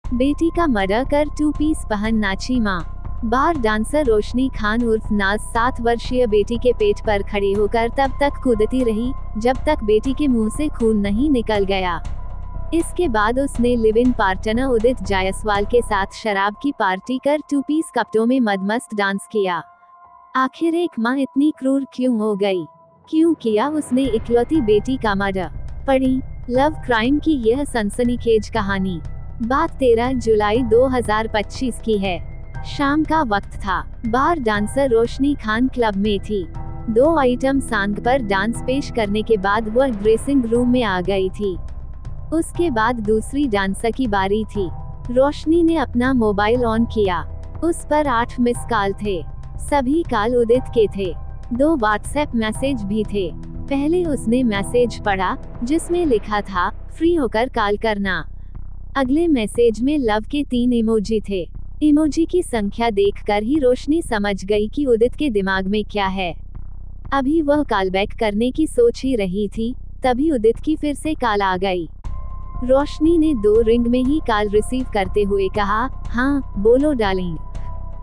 बेटी का मर्डर कर 2 पीस पहन नाची मां। बार डांसर रोशनी खान उर्फ नाज 7 वर्षीय बेटी के पेट पर खड़ी होकर तब तक कूदती रही जब तक बेटी के मुंह से खून नहीं निकल गया। इसके बाद उसने लिव इन पार्टनर उदित जायसवाल के साथ शराब की पार्टी कर 2 पीस कपड़ों में मदमस्त डांस किया। आखिर एक मां इतनी क्रूर क्यों हो गई? क्यों किया उसने इकलौती बेटी का मर्डर? पढ़ी लव क्राइम की यह सनसनीखेज कहानी। बात 13 जुलाई 2025 की है। शाम का वक्त था। बार डांसर रोशनी खान क्लब में थी। 2 आइटम सॉन्ग पर डांस पेश करने के बाद वह ड्रेसिंग रूम में आ गई थी। उसके बाद दूसरी डांसर की बारी थी। रोशनी ने अपना मोबाइल ऑन किया। उस पर 8 मिस कॉल थे। सभी कॉल उदित के थे। 2 व्हाट्सएप मैसेज भी थे। पहले उसने मैसेज पढ़ा जिसमें लिखा था फ्री होकर कॉल करना। अगले मैसेज में लव के 3 इमोजी थे। इमोजी की संख्या देखकर ही रोशनी समझ गई कि उदित के दिमाग में क्या है। अभी वह कॉल बैक करने की सोच ही रही थी, तभी उदित की फिर से कॉल आ गई। रोशनी ने 2 रिंग में ही कॉल रिसीव करते हुए कहा, हाँ बोलो डार्लिंग,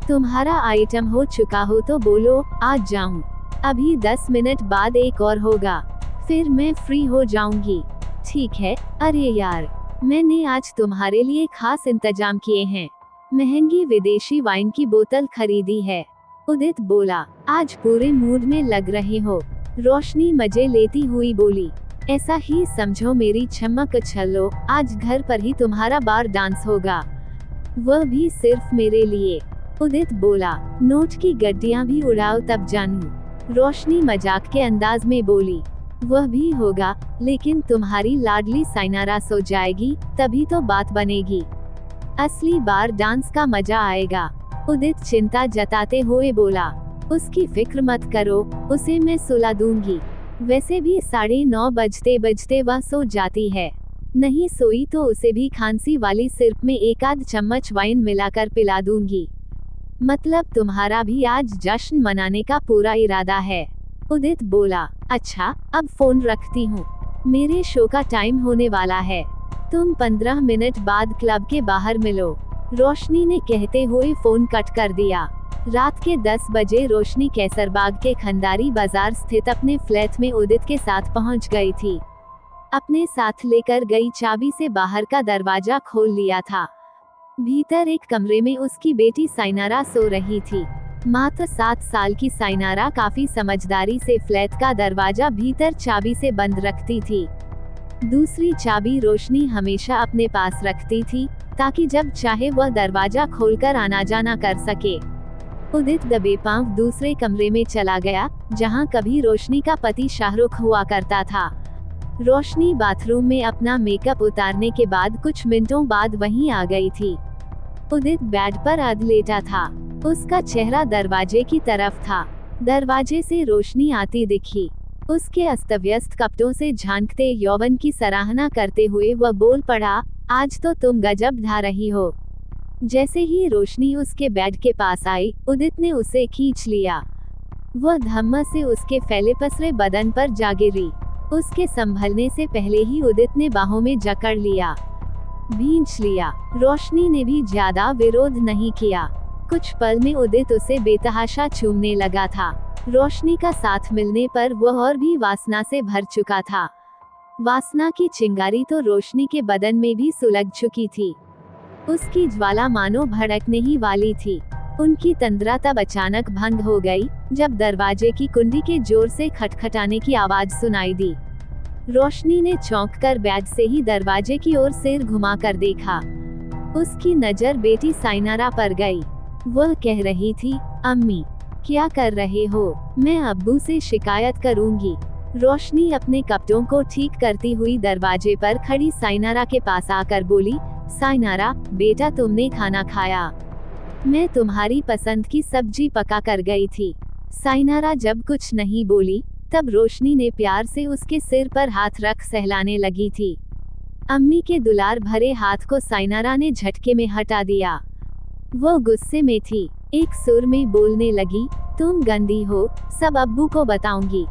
तुम्हारा आइटम हो चुका हो तो बोलो, आज जाऊं। अभी 10 मिनट बाद एक और होगा, फिर मैं फ्री हो जाऊंगी। ठीक है। अरे यार, मैंने आज तुम्हारे लिए खास इंतजाम किए हैं। महंगी विदेशी वाइन की बोतल खरीदी है। उदित बोला, आज पूरे मूड में लग रहे हो। रोशनी मजे लेती हुई बोली, ऐसा ही समझो मेरी चमक छल्लो, आज घर पर ही तुम्हारा बार डांस होगा, वह भी सिर्फ मेरे लिए। उदित बोला, नोट की गड्डियां भी उड़ाओ तब जानूं। रोशनी मजाक के अंदाज में बोली, वह भी होगा, लेकिन तुम्हारी लाडली साइनारा सो जाएगी, तभी तो बात बनेगी। असली बार डांस का मजा आएगा। उदित चिंता जताते हुए बोला, उसकी फिक्र मत करो, उसे मैं सुला दूंगी। वैसे भी 9:30 बजते बजते वह सो जाती है। नहीं सोई तो उसे भी खांसी वाली सिरप में 1 आध चम्मच वाइन मिलाकर पिला दूंगी। मतलब तुम्हारा भी आज जश्न मनाने का पूरा इरादा है। उदित बोला, अच्छा अब फोन रखती हूँ, मेरे शो का टाइम होने वाला है। तुम 15 मिनट बाद क्लब के बाहर मिलो। रोशनी ने कहते हुए फोन कट कर दिया। रात के 10 बजे रोशनी कैसरबाग के खंडारी बाजार स्थित अपने फ्लैट में उदित के साथ पहुंच गई थी। अपने साथ लेकर गई चाबी से बाहर का दरवाजा खोल लिया था। भीतर एक कमरे में उसकी बेटी साइनारा सो रही थी। मात्र 7 साल की साइनारा काफी समझदारी से फ्लैट का दरवाजा भीतर चाबी से बंद रखती थी। दूसरी चाबी रोशनी हमेशा अपने पास रखती थी, ताकि जब चाहे वह दरवाजा खोलकर आना जाना कर सके। उदित दबे पांव दूसरे कमरे में चला गया, जहां कभी रोशनी का पति शाहरुख हुआ करता था। रोशनी बाथरूम में अपना मेकअप उतारने के बाद कुछ मिनटों बाद वहीं आ गई थी। उदित बेड पर अध लेटा था। उसका चेहरा दरवाजे की तरफ था। दरवाजे से रोशनी आती दिखी। उसके अस्तव्यस्त कपड़ों से झांकते यौवन की सराहना करते हुए वह बोल पड़ा, आज तो तुम गजब ढा रही हो। जैसे ही रोशनी उसके बेड के पास आई, उदित ने उसे खींच लिया। वह धम्म से उसके फैले पसरे बदन पर जा गिरी। उसके संभलने से पहले ही उदित ने बाहों में जकड़ लिया, भींच लिया। रोशनी ने भी ज्यादा विरोध नहीं किया। कुछ पल में उदित उसे बेतहाशा चूमने लगा था। रोशनी का साथ मिलने पर वह और भी वासना से भर चुका था। वासना की चिंगारी तो रोशनी के बदन में भी सुलग चुकी थी। उसकी ज्वाला मानो भड़कने ही वाली थी। उनकी तंद्रा तब अचानक भंग हो गई, जब दरवाजे की कुंडी के जोर से खटखटाने की आवाज सुनाई दी। रोशनी ने चौंक कर बेड से ही दरवाजे की ओर सिर घुमा कर देखा। उसकी नजर बेटी साइनारा पर गई। वह कह रही थी, अम्मी क्या कर रहे हो, मैं अब्बू से शिकायत करूंगी। रोशनी अपने कपड़ों को ठीक करती हुई दरवाजे पर खड़ी साइनारा के पास आकर बोली, साइनारा बेटा तुमने खाना खाया? मैं तुम्हारी पसंद की सब्जी पका कर गई थी। साइनारा जब कुछ नहीं बोली, तब रोशनी ने प्यार से उसके सिर पर हाथ रख सहलाने लगी थी। अम्मी के दुलार भरे हाथ को साइनारा ने झटके में हटा दिया। वो गुस्से में थी। एक सुर में बोलने लगी, तुम गंदी हो, सब अब्बू को बताऊंगी,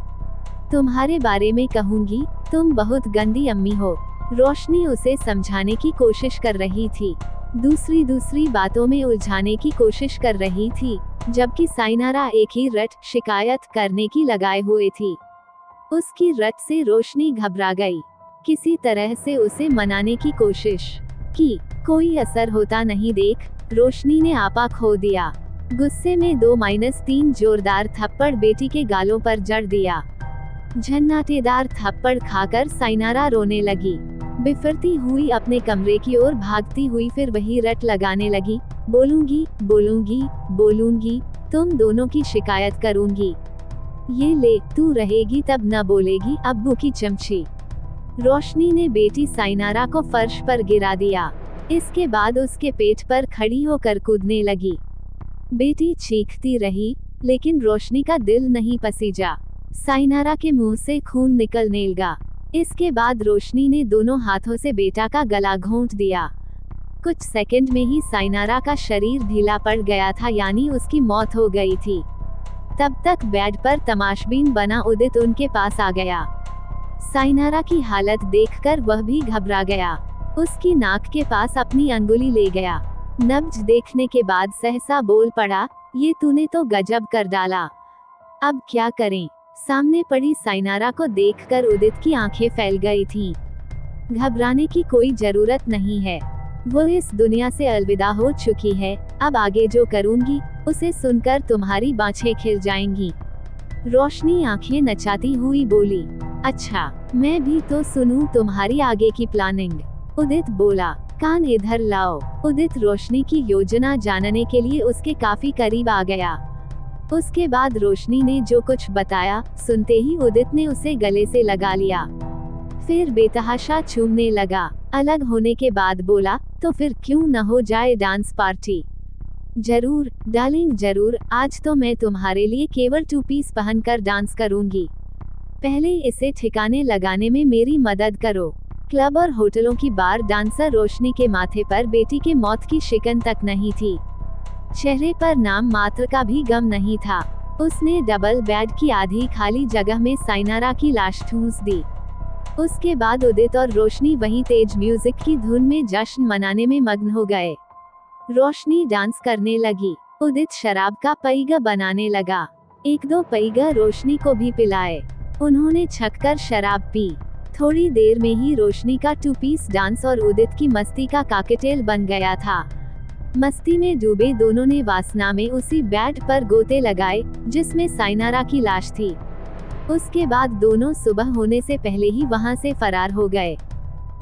तुम्हारे बारे में कहूंगी, तुम बहुत गंदी अम्मी हो। रोशनी उसे समझाने की कोशिश कर रही थी, दूसरी बातों में उलझाने की कोशिश कर रही थी, जबकि साइनारा एक ही रट शिकायत करने की लगाए हुए थी। उसकी रट से रोशनी घबरा गई। किसी तरह से उसे मनाने की कोशिश की, कोई असर होता नहीं देख रोशनी ने आपा खो दिया। गुस्से में 2-3 जोरदार थप्पड़ बेटी के गालों पर जड़ दिया। झन्नाटेदार थप्पड़ खाकर साइनारा रोने लगी। बिफरती हुई अपने कमरे की ओर भागती हुई फिर वही रट लगाने लगी, बोलूंगी बोलूंगी बोलूंगी, तुम दोनों की शिकायत करूंगी। ये ले, तू रहेगी तब न बोलेगी, अब्बू की चमची। रोशनी ने बेटी साइनारा को फर्श पर गिरा दिया। इसके बाद उसके पेट पर खड़ी होकर कूदने लगी। बेटी चीखती रही, लेकिन रोशनी का दिल नहीं पसीजा। साइनारा के मुंह से खून निकलने लगा। इसके बाद रोशनी ने दोनों हाथों से बेटा का गला घोंट दिया। कुछ सेकंड में ही साइनारा का शरीर ढीला पड़ गया था, यानी उसकी मौत हो गई थी। तब तक बेड पर तमाशबीन बना उदित उनके पास आ गया। साइनारा की हालत देखकर वह भी घबरा गया। उसकी नाक के पास अपनी अंगुली ले गया। नब्ज देखने के बाद सहसा बोल पड़ा, ये तूने तो गजब कर डाला, अब क्या करें। सामने पड़ी साइनारा को देखकर उदित की आंखें फैल गई थीं। घबराने की कोई जरूरत नहीं है, वो इस दुनिया से अलविदा हो चुकी है। अब आगे जो करूंगी उसे सुनकर तुम्हारी बाँछें खिल जाएंगी। रोशनी आंखें नचाती हुई बोली, अच्छा, मैं भी तो सुनूं तुम्हारी आगे की प्लानिंग। उदित बोला, कान इधर लाओ। उदित रोशनी की योजना जानने के लिए उसके काफी करीब आ गया। उसके बाद रोशनी ने जो कुछ बताया, सुनते ही उदित ने उसे गले से लगा लिया। फिर बेतहाशा चूमने लगा। अलग होने के बाद बोला, तो फिर क्यों न हो जाए डांस पार्टी। जरूर डार्लिंग जरूर, आज तो मैं तुम्हारे लिए केवल 2 पीस पहनकर डांस करूंगी। पहले इसे ठिकाने लगाने में मेरी मदद करो। क्लब और होटलों की बार डांसर रोशनी के माथे पर बेटी के मौत की शिकन तक नहीं थी। चेहरे पर नाम मात्र का भी गम नहीं था। उसने डबल बेड की आधी खाली जगह में साइनारा की लाश ठूंस दी। उसके बाद उदित और रोशनी वहीं तेज म्यूजिक की धुन में जश्न मनाने में मग्न हो गए। रोशनी डांस करने लगी, उदित शराब का पैगा बनाने लगा। 1-2 पैगा रोशनी को भी पिलाए। उन्होंने छककर शराब पी। थोड़ी देर में ही रोशनी का 2 पीस डांस और उदित की मस्ती का कॉकटेल बन गया था। मस्ती में डूबे दोनों ने वासना में उसी बेड पर गोते लगाए जिसमें साइनारा की लाश थी। उसके बाद दोनों सुबह होने से पहले ही वहां से फरार हो गए।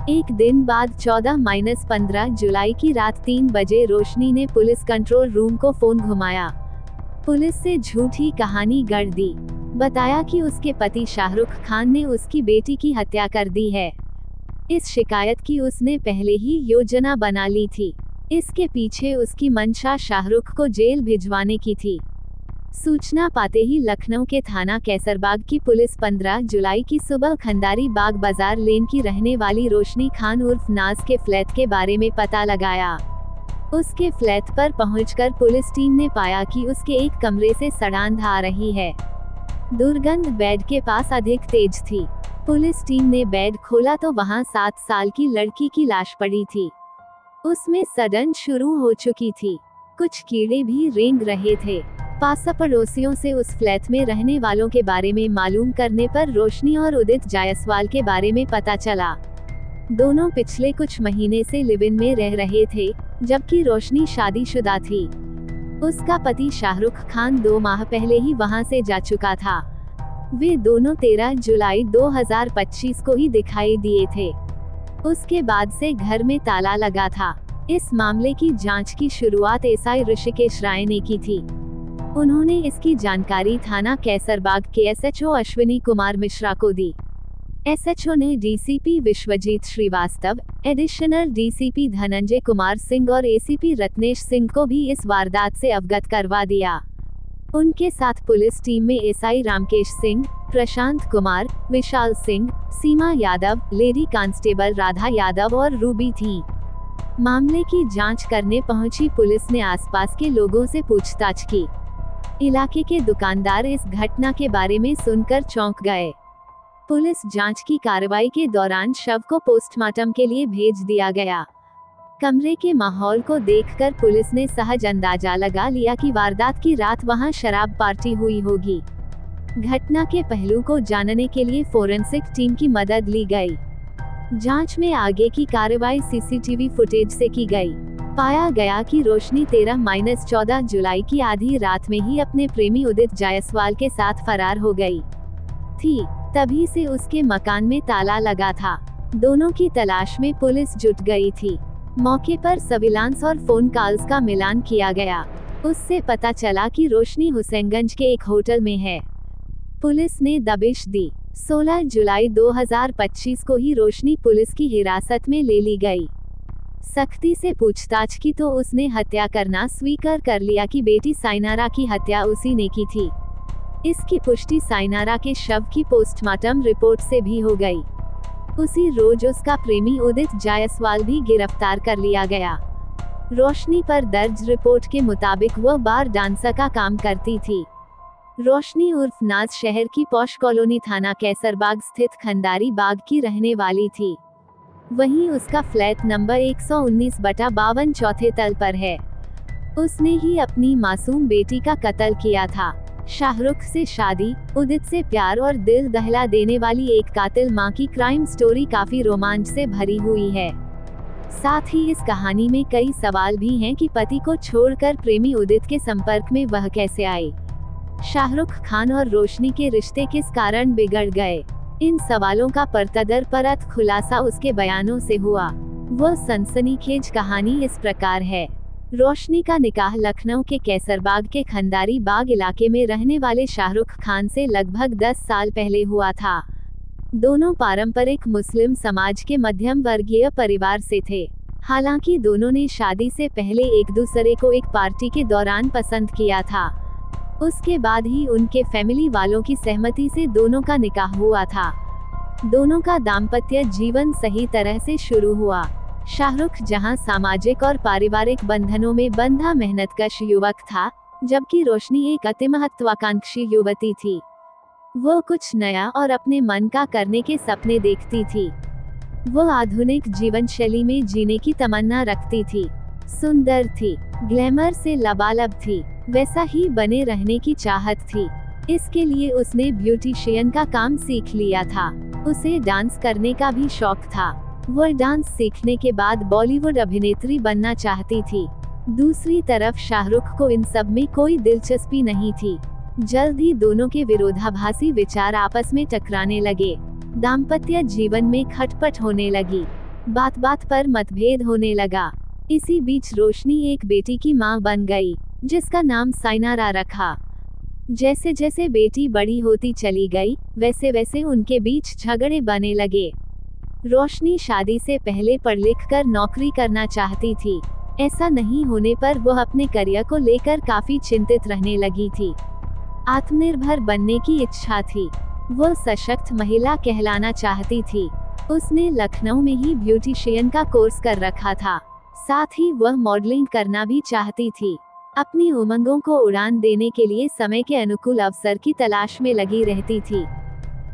एक दिन बाद 14-15 जुलाई की रात 3 बजे रोशनी ने पुलिस कंट्रोल रूम को फोन घुमाया। पुलिस से झूठी कहानी गढ़ दी। बताया कि उसके पति शाहरुख खान ने उसकी बेटी की हत्या कर दी है। इस शिकायत की उसने पहले ही योजना बना ली थी। इसके पीछे उसकी मंशा शाहरुख को जेल भिजवाने की थी। सूचना पाते ही लखनऊ के थाना कैसरबाग की पुलिस 15 जुलाई की सुबह खंडारी बाग बाजार लेन की रहने वाली रोशनी खान उर्फ नाज के फ्लैट के बारे में पता लगाया। उसके फ्लैट पर पहुंचकर पुलिस टीम ने पाया कि उसके एक कमरे से सड़ांध आ रही है। दुर्गंध बेड के पास अधिक तेज थी। पुलिस टीम ने बेड खोला तो वहां 7 साल की लड़की की लाश पड़ी थी। उसमें सड़न शुरू हो चुकी थी। कुछ कीड़े भी रेंग रहे थे। पास पड़ोसियों से उस फ्लैट में रहने वालों के बारे में मालूम करने पर रोशनी और उदित जायसवाल के बारे में पता चला। दोनों पिछले कुछ महीने से लिव इन में रह रहे थे, जबकि रोशनी शादीशुदा थी। उसका पति शाहरुख खान 2 माह पहले ही वहां से जा चुका था। वे दोनों 13 जुलाई 2025 को ही दिखाई दिए थे। उसके बाद से घर में ताला लगा था। इस मामले की जांच की शुरुआत एसआई ऋषिकेश राय ने की थी। उन्होंने इसकी जानकारी थाना कैसरबाग के एसएचओ अश्विनी कुमार मिश्रा को दी। एसएचओ ने DCP Vishwajeet Srivastava, additional DCP Dhananjay Kumar Singh और एसीपी रत्नेश सिंह को भी इस वारदात से अवगत करवा दिया। उनके साथ पुलिस टीम में एसआई रामकेश सिंह, प्रशांत कुमार, विशाल सिंह, सीमा यादव, लेडी कांस्टेबल राधा यादव और रूबी थीं। मामले की जांच करने पहुंची पुलिस ने आसपास के लोगों से पूछताछ की। इलाके के दुकानदार इस घटना के बारे में सुनकर चौंक गए। पुलिस जांच की कार्रवाई के दौरान शव को पोस्टमार्टम के लिए भेज दिया गया। कमरे के माहौल को देखकर पुलिस ने सहज अंदाजा लगा लिया कि वारदात की रात वहां शराब पार्टी हुई होगी। घटना के पहलू को जानने के लिए फोरेंसिक टीम की मदद ली गई। जांच में आगे की कार्रवाई सीसीटीवी फुटेज से की गई। पाया गया कि रोशनी 13-14 जुलाई की आधी रात में ही अपने प्रेमी उदित जायसवाल के साथ फरार हो गई थी। तभी से उसके मकान में ताला लगा था। दोनों की तलाश में पुलिस जुट गई थी। मौके पर सर्विलांस और फोन कॉल्स का मिलान किया गया। उससे पता चला कि रोशनी हुसैनगंज के एक होटल में है। पुलिस ने दबिश दी। 16 जुलाई 2025 को ही रोशनी पुलिस की हिरासत में ले ली गई। सख्ती से पूछताछ की तो उसने हत्या करना स्वीकार कर लिया कि बेटी साइनारा की हत्या उसी ने की थी। इसकी पुष्टि साइनारा के शव की पोस्टमार्टम रिपोर्ट से भी हो गई। उसी रोज उसका प्रेमी उदित जायसवाल भी गिरफ्तार कर लिया गया। रोशनी पर दर्ज रिपोर्ट के मुताबिक वह बार डांसर का काम करती थी। रोशनी उर्फ नाज शहर की पॉश कॉलोनी थाना कैसरबाग स्थित खंडारी बाग की रहने वाली थी। वहीं उसका फ्लैट नंबर 119/52 चौथे तल पर है। उसने ही अपनी मासूम बेटी का कत्ल किया था। शाहरुख से शादी, उदित से प्यार और दिल दहला देने वाली एक कातिल मां की क्राइम स्टोरी काफी रोमांच से भरी हुई है। साथ ही इस कहानी में कई सवाल भी हैं कि पति को छोड़कर प्रेमी उदित के संपर्क में वह कैसे आई। शाहरुख खान और रोशनी के रिश्ते किस कारण बिगड़ गए। इन सवालों का परत खुलासा उसके बयानों से हुआ। वह सनसनीखेज कहानी इस प्रकार है। रोशनी का निकाह लखनऊ के कैसरबाग के खंडारी बाग इलाके में रहने वाले शाहरुख खान से लगभग 10 साल पहले हुआ था। दोनों पारंपरिक मुस्लिम समाज के मध्यम वर्गीय परिवार से थे। हालांकि दोनों ने शादी से पहले एक दूसरे को एक पार्टी के दौरान पसंद किया था। उसके बाद ही उनके फैमिली वालों की सहमति से दोनों का निकाह हुआ था। दोनों का दाम्पत्य जीवन सही तरह से शुरू हुआ। शाहरुख जहां सामाजिक और पारिवारिक बंधनों में बंधा मेहनतकश युवक था, जबकि रोशनी एक अति महत्वाकांक्षी युवती थी। वो कुछ नया और अपने मन का करने के सपने देखती थी। वो आधुनिक जीवन शैली में जीने की तमन्ना रखती थी। सुंदर थी, ग्लैमर से लबालब थी, वैसा ही बने रहने की चाहत थी। इसके लिए उसने ब्यूटिशियन का काम सीख लिया था। उसे डांस करने का भी शौक था। वह डांस सीखने के बाद बॉलीवुड अभिनेत्री बनना चाहती थी। दूसरी तरफ शाहरुख को इन सब में कोई दिलचस्पी नहीं थी। जल्द ही दोनों के विरोधाभासी विचार आपस में टकराने लगे। दाम्पत्य जीवन में खटपट होने लगी। बात बात पर मतभेद होने लगा। इसी बीच रोशनी एक बेटी की मां बन गई, जिसका नाम साइनारा रखा। जैसे जैसे बेटी बड़ी होती चली गई, वैसे वैसे उनके बीच झगड़े बने लगे। रोशनी शादी से पहले पढ़ लिख कर नौकरी करना चाहती थी। ऐसा नहीं होने पर वह अपने करियर को लेकर काफी चिंतित रहने लगी थी। आत्मनिर्भर बनने की इच्छा थी। वह सशक्त महिला कहलाना चाहती थी। उसने लखनऊ में ही ब्यूटिशियन का कोर्स कर रखा था। साथ ही वह मॉडलिंग करना भी चाहती थी। अपनी उमंगों को उड़ान देने के लिए समय के अनुकूल अवसर की तलाश में लगी रहती थी।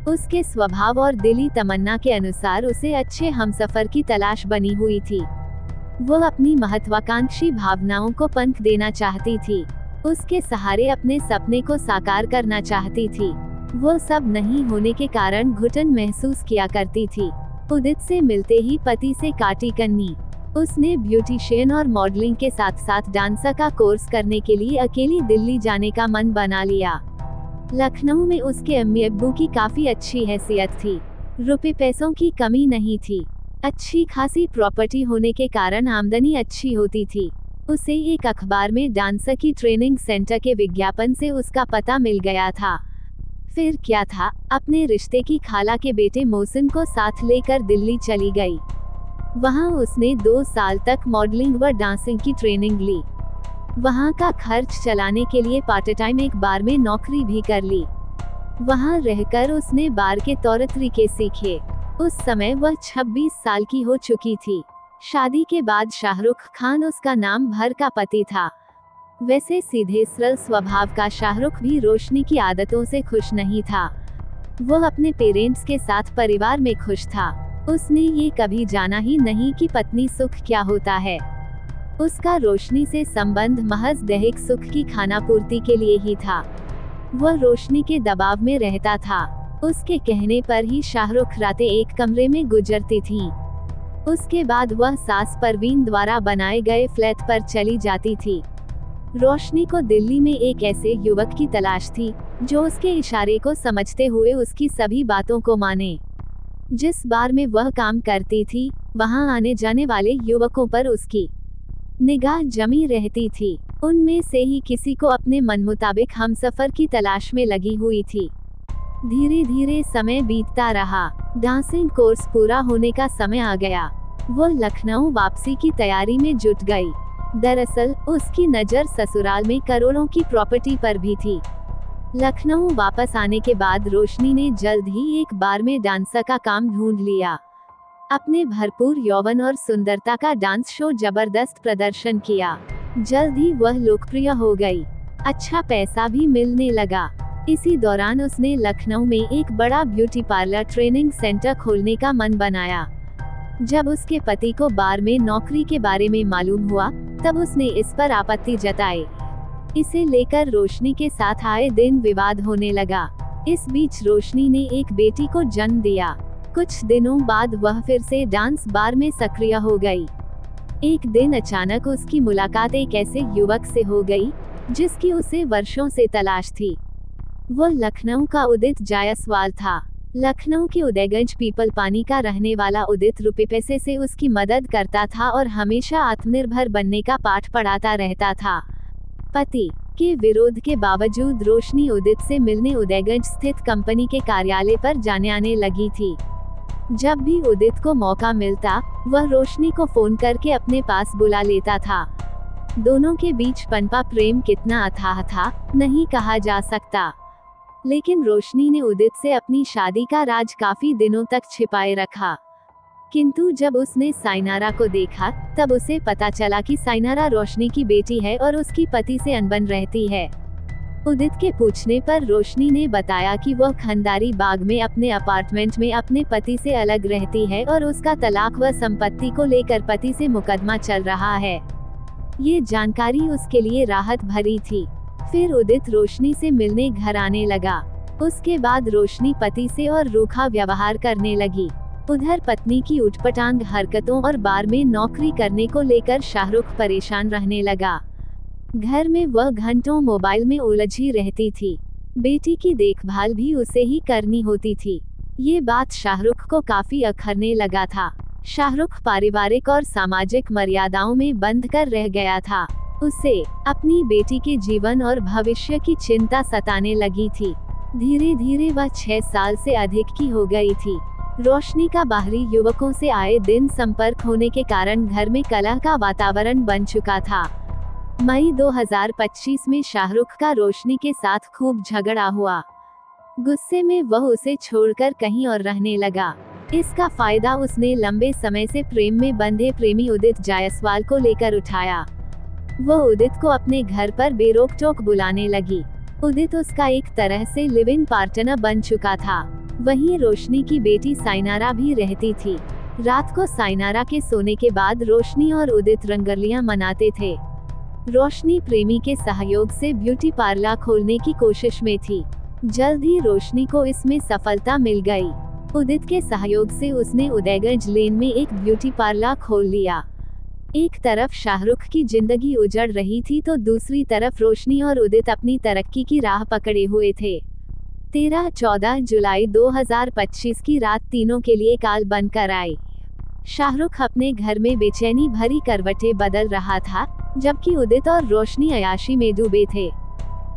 उसके स्वभाव और दिली तमन्ना के अनुसार उसे अच्छे हमसफर की तलाश बनी हुई थी। वह अपनी महत्वाकांक्षी भावनाओं को पंख देना चाहती थी। उसके सहारे अपने सपने को साकार करना चाहती थी। वह सब नहीं होने के कारण घुटन महसूस किया करती थी। उदित से मिलते ही पति से काटी कन्नी। उसने ब्यूटिशियन और मॉडलिंग के साथ साथ डांसर का कोर्स करने के लिए अकेली दिल्ली जाने का मन बना लिया। लखनऊ में उसके अम्मी अब्बू की काफी अच्छी हैसियत थी। रुपए पैसों की कमी नहीं थी। अच्छी खासी प्रॉपर्टी होने के कारण आमदनी अच्छी होती थी। उसे एक अखबार में डांसर की ट्रेनिंग सेंटर के विज्ञापन से उसका पता मिल गया था। फिर क्या था, अपने रिश्ते की खाला के बेटे मोहसिन को साथ लेकर दिल्ली चली गई। वहां उसने 2 साल तक मॉडलिंग व डांसिंग की ट्रेनिंग ली। वहां का खर्च चलाने के लिए पार्ट टाइम एक बार में नौकरी भी कर ली। वहां रहकर उसने बार के तौर तरीके सीखे। उस समय वह 26 साल की हो चुकी थी। शादी के बाद शाहरुख खान उसका नाम भर का पति था। वैसे सीधे सरल स्वभाव का शाहरुख भी रोशनी की आदतों से खुश नहीं था। वह अपने पेरेंट्स के साथ परिवार में खुश था। उसने ये कभी जाना ही नहीं कि पत्नी सुख क्या होता है। उसका रोशनी से संबंध महज दैहिक सुख की खानापूर्ति के लिए ही था। वह रोशनी के दबाव में रहता था। उसके कहने पर ही शाहरुख रातें एक कमरे में गुजरती थीं। उसके बाद वह सास परवीन द्वारा बनाए गए फ्लैट पर चली जाती थी। रोशनी को दिल्ली में एक ऐसे युवक की तलाश थी जो उसके इशारे को समझते हुए उसकी सभी बातों को माने। जिस बार में वह काम करती थी, वहां आने जाने वाले युवकों पर उसकी निगाह जमी रहती थी। उनमें से ही किसी को अपने मन मुताबिक हमसफर की तलाश में लगी हुई थी। धीरे धीरे समय बीतता रहा। डांसिंग कोर्स पूरा होने का समय आ गया। वो लखनऊ वापसी की तैयारी में जुट गई। दरअसल उसकी नज़र ससुराल में करोड़ों की प्रॉपर्टी पर भी थी। लखनऊ वापस आने के बाद रोशनी ने जल्द ही एक बार में डांसर का काम ढूंढ लिया। अपने भरपूर यौवन और सुंदरता का डांस शो जबरदस्त प्रदर्शन किया। जल्द ही वह लोकप्रिय हो गई। अच्छा पैसा भी मिलने लगा। इसी दौरान उसने लखनऊ में एक बड़ा ब्यूटी पार्लर ट्रेनिंग सेंटर खोलने का मन बनाया। जब उसके पति को बार में नौकरी के बारे में मालूम हुआ, तब उसने इस पर आपत्ति जताई। इसे लेकर रोशनी के साथ आए दिन विवाद होने लगा। इस बीच रोशनी ने एक बेटी को जन्म दिया। कुछ दिनों बाद वह फिर से डांस बार में सक्रिय हो गई। एक दिन अचानक उसकी मुलाकात एक ऐसे युवक से हो गई जिसकी उसे वर्षों से तलाश थी। वो लखनऊ का उदित जायसवाल था। लखनऊ के उदयगंज पीपल पानी का रहने वाला उदित रुपए पैसे से उसकी मदद करता था और हमेशा आत्मनिर्भर बनने का पाठ पढ़ाता रहता था। पति के विरोध के बावजूद रोशनी उदित से मिलने उदयगंज स्थित कंपनी के कार्यालय पर जाने आने लगी थी। जब भी उदित को मौका मिलता, वह रोशनी को फोन करके अपने पास बुला लेता था। दोनों के बीच पनपा प्रेम कितना अथाह था, नहीं कहा जा सकता। लेकिन रोशनी ने उदित से अपनी शादी का राज काफी दिनों तक छिपाए रखा। किंतु जब उसने साइनारा को देखा, तब उसे पता चला कि साइनारा रोशनी की बेटी है और उसकी पति से अनबन रहती है। उदित के पूछने पर रोशनी ने बताया कि वह खंडारी बाग में अपने अपार्टमेंट में अपने पति से अलग रहती है और उसका तलाक व संपत्ति को लेकर पति से मुकदमा चल रहा है। ये जानकारी उसके लिए राहत भरी थी। फिर उदित रोशनी से मिलने घर आने लगा। उसके बाद रोशनी पति से और रूखा व्यवहार करने लगी। उधर पत्नी की उटपटांग हरकतों और बार में नौकरी करने को लेकर शाहरुख परेशान रहने लगा। घर में वह घंटों मोबाइल में उलझी रहती थी। बेटी की देखभाल भी उसे ही करनी होती थी। ये बात शाहरुख को काफी अखरने लगा था। शाहरुख पारिवारिक और सामाजिक मर्यादाओं में बंध कर रह गया था। उसे अपनी बेटी के जीवन और भविष्य की चिंता सताने लगी थी। धीरे धीरे वह 6 साल से अधिक की हो गई थी। रोशनी का बाहरी युवकों से आए दिन संपर्क होने के कारण घर में कलह का वातावरण बन चुका था। मई 2025 में शाहरुख का रोशनी के साथ खूब झगड़ा हुआ। गुस्से में वह उसे छोड़कर कहीं और रहने लगा। इसका फायदा उसने लंबे समय से प्रेम में बंधे प्रेमी उदित जायसवाल को लेकर उठाया। वह उदित को अपने घर पर बेरोक टोक बुलाने लगी। उदित उसका एक तरह से लिव इन पार्टनर बन चुका था। वहीं रोशनी की बेटी साइनारा भी रहती थी। रात को साइनारा के सोने के बाद रोशनी और उदित रंगरलियां मनाते थे। रोशनी प्रेमी के सहयोग से ब्यूटी पार्लर खोलने की कोशिश में थी। जल्द ही रोशनी को इसमें सफलता मिल गई। उदित के सहयोग से उसने उदयगंज लेन में एक ब्यूटी पार्लर खोल लिया। एक तरफ शाहरुख की जिंदगी उजड़ रही थी तो दूसरी तरफ रोशनी और उदित अपनी तरक्की की राह पकड़े हुए थे। 13-14 जुलाई 2025 की रात तीनों के लिए काल बनकर आई। शाहरुख अपने घर में बेचैनी भरी करवटें बदल रहा था, जबकि उदित और रोशनी अयाशी में डूबे थे।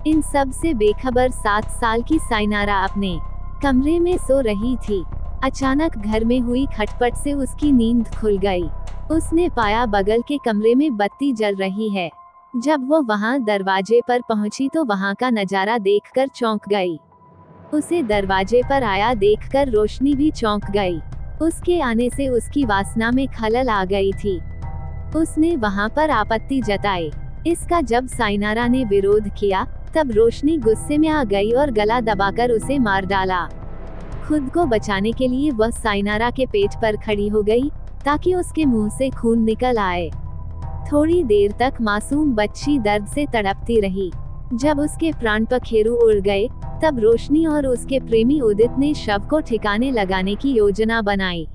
इन सब से बेखबर 7 साल की साइनारा अपने कमरे में सो रही थी। अचानक घर में हुई खटपट से उसकी नींद खुल गई। उसने पाया बगल के कमरे में बत्ती जल रही है। जब वो वहां दरवाजे पर पहुंची तो वहां का नजारा देखकर चौंक गई। उसे दरवाजे पर आया देखकर रोशनी भी चौंक गई। उसके आने से उसकी वासना में खलल आ गई थी। उसने वहां पर आपत्ति जताई। इसका जब साइनारा ने विरोध किया, तब रोशनी गुस्से में आ गई और गला दबाकर उसे मार डाला। खुद को बचाने के लिए वह साइनारा के पेट पर खड़ी हो गई ताकि उसके मुंह से खून निकल आए। थोड़ी देर तक मासूम बच्ची दर्द से तड़पती रही। जब उसके प्राण पखेरु उड़ गए, तब रोशनी और उसके प्रेमी उदित ने शव को ठिकाने लगाने की योजना बनाई।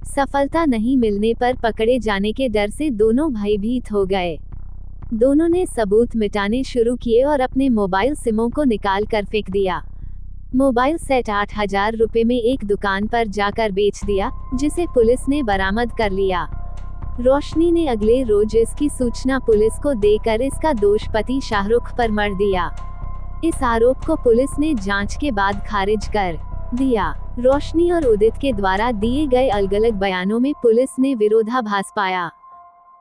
सफलता नहीं मिलने पर पकड़े जाने के डर से दोनों भयभीत हो गए। दोनों ने सबूत मिटाने शुरू किए और अपने मोबाइल सिमों को निकाल कर फेंक दिया। मोबाइल सेट 8,000 रुपए में एक दुकान पर जाकर बेच दिया, जिसे पुलिस ने बरामद कर लिया। रोशनी ने अगले रोज इसकी सूचना पुलिस को देकर इसका दोष पति शाहरुख पर मढ़ दिया। इस आरोप को पुलिस ने जांच के बाद खारिज कर दिया। रोशनी और उदित के द्वारा दिए गए अलग-अलग बयानों में पुलिस ने विरोधाभास पाया।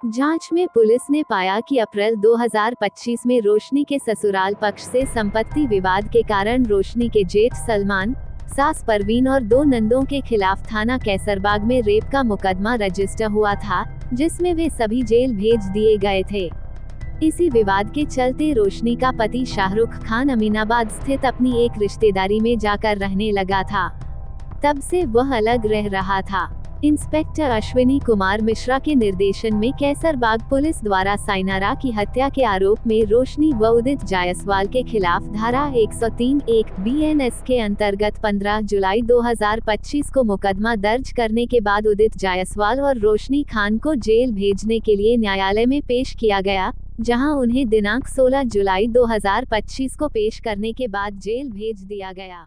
जांच में पुलिस ने पाया कि अप्रैल 2025 में रोशनी के ससुराल पक्ष से संपत्ति विवाद के कारण रोशनी के जेठ सलमान, सास परवीन और 2 नंदों के खिलाफ थाना कैसरबाग में रेप का मुकदमा रजिस्टर हुआ था, जिसमें वे सभी जेल भेज दिए गए थे। इसी विवाद के चलते रोशनी का पति शाहरुख खान अमीनाबाद स्थित अपनी एक रिश्तेदारी में जाकर रहने लगा था। तब से वह अलग रह रहा था। इंस्पेक्टर अश्विनी कुमार मिश्रा के निर्देशन में कैसरबाग पुलिस द्वारा साइनारा की हत्या के आरोप में रोशनी व उदित जायसवाल के खिलाफ धारा 103(1) BNS के अंतर्गत 15 जुलाई 2025 को मुकदमा दर्ज करने के बाद उदित जायसवाल और रोशनी खान को जेल भेजने के लिए न्यायालय में पेश किया गया, जहां उन्हें दिनांक 16 जुलाई 2025 को पेश करने के बाद जेल भेज दिया गया।